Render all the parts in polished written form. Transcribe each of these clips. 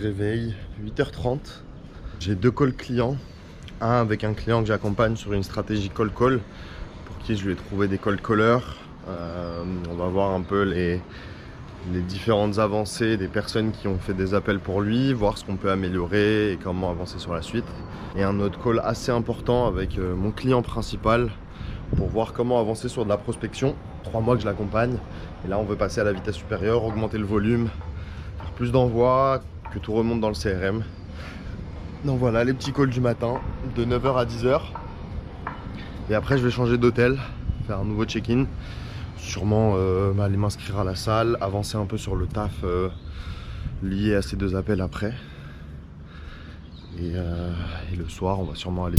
Réveil, 8h30. J'ai 2 calls clients. Un avec un client que j'accompagne sur une stratégie call-call, pour qui je lui ai trouvé des call-callers. On va voir un peu les différentes avancées des personnes qui ont fait des appels pour lui, voir ce qu'on peut améliorer et comment avancer sur la suite. Et un autre call assez important avec mon client principal pour voir comment avancer sur de la prospection. 3 mois que je l'accompagne et là on veut passer à la vitesse supérieure, augmenter le volume, faire plus d'envois, que tout remonte dans le CRM. Donc voilà les petits calls du matin de 9h à 10h. Et après je vais changer d'hôtel, faire un nouveau check-in. Sûrement aller m'inscrire à la salle, avancer un peu sur le taf lié à ces 2 appels après. Et le soir on va sûrement aller...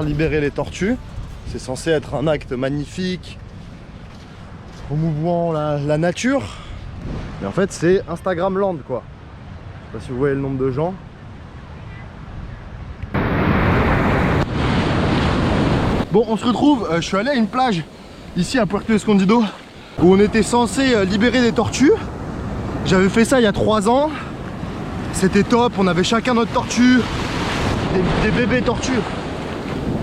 Libérer les tortues, c'est censé être un acte magnifique, promouvant la nature, mais en fait c'est Instagram Land quoi. Je sais pas si vous voyez le nombre de gens. Bon, on se retrouve, je suis allé à une plage ici à Puerto Escondido où on était censé libérer des tortues. J'avais fait ça il y a 3 ans, c'était top, on avait chacun notre tortue, des bébés tortues.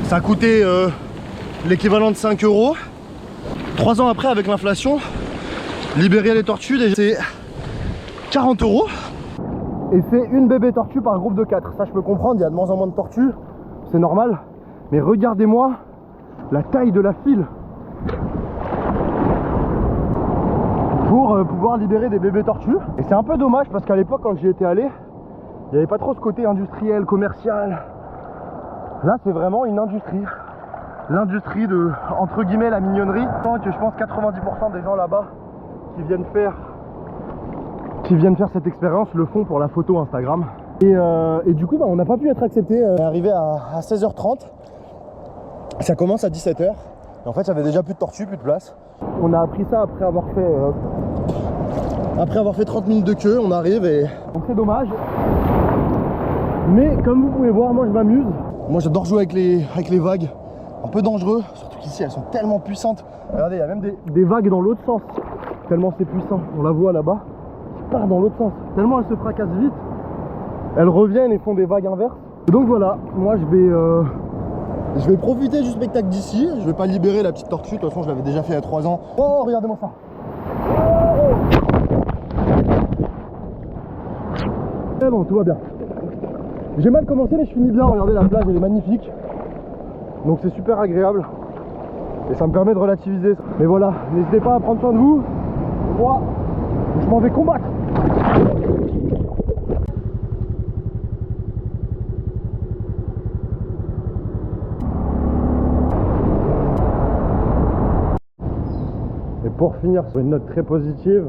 Ça a coûté l'équivalent de 5 €. 3 ans après, avec l'inflation, libérer les tortues, c'est 40 €. Et c'est une bébé tortue par groupe de 4. Ça, je peux comprendre, il y a de moins en moins de tortues, c'est normal. Mais regardez-moi la taille de la file pour pouvoir libérer des bébés tortues. Et c'est un peu dommage parce qu'à l'époque, quand j'y étais allé, il n'y avait pas trop ce côté industriel, commercial. Là c'est vraiment une industrie. L'industrie de, entre guillemets, la mignonnerie. Je pense 90% des gens là-bas qui viennent faire cette expérience le font pour la photo Instagram. Et du coup on n'a pas pu être accepté. On est arrivé à 16h30. Ça commence à 17h. Et en fait j'avais déjà plus de tortues, plus de place. On a appris ça après avoir fait 30 minutes de queue. On arrive et donc c'est dommage. Mais comme vous pouvez voir, moi je m'amuse. Moi j'adore jouer avec les vagues, un peu dangereux, surtout qu'ici elles sont tellement puissantes. Regardez, il y a même des vagues dans l'autre sens, tellement c'est puissant. On la voit là-bas, qui part dans l'autre sens, tellement elles se fracassent vite. Elles reviennent et font des vagues inverses. Donc voilà, moi je vais profiter du spectacle d'ici. Je vais pas libérer la petite tortue, de toute façon je l'avais déjà fait il y a 3 ans. Oh, regardez-moi ça. C'est bon, tout va bien. J'ai mal commencé mais je finis bien, regardez la plage elle est magnifique. Donc c'est super agréable. Et ça me permet de relativiser. Mais voilà, n'hésitez pas à prendre soin de vous. Moi, je m'en vais combattre. Et pour finir sur une note très positive,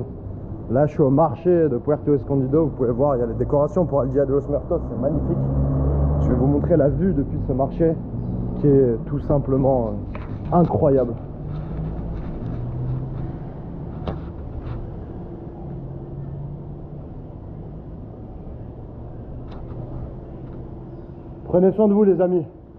là je suis au marché de Puerto Escondido, vous pouvez voir il y a les décorations pour El Dia de los Muertos, c'est magnifique. Je vais vous montrer la vue depuis ce marché qui est tout simplement incroyable. Prenez soin de vous les amis.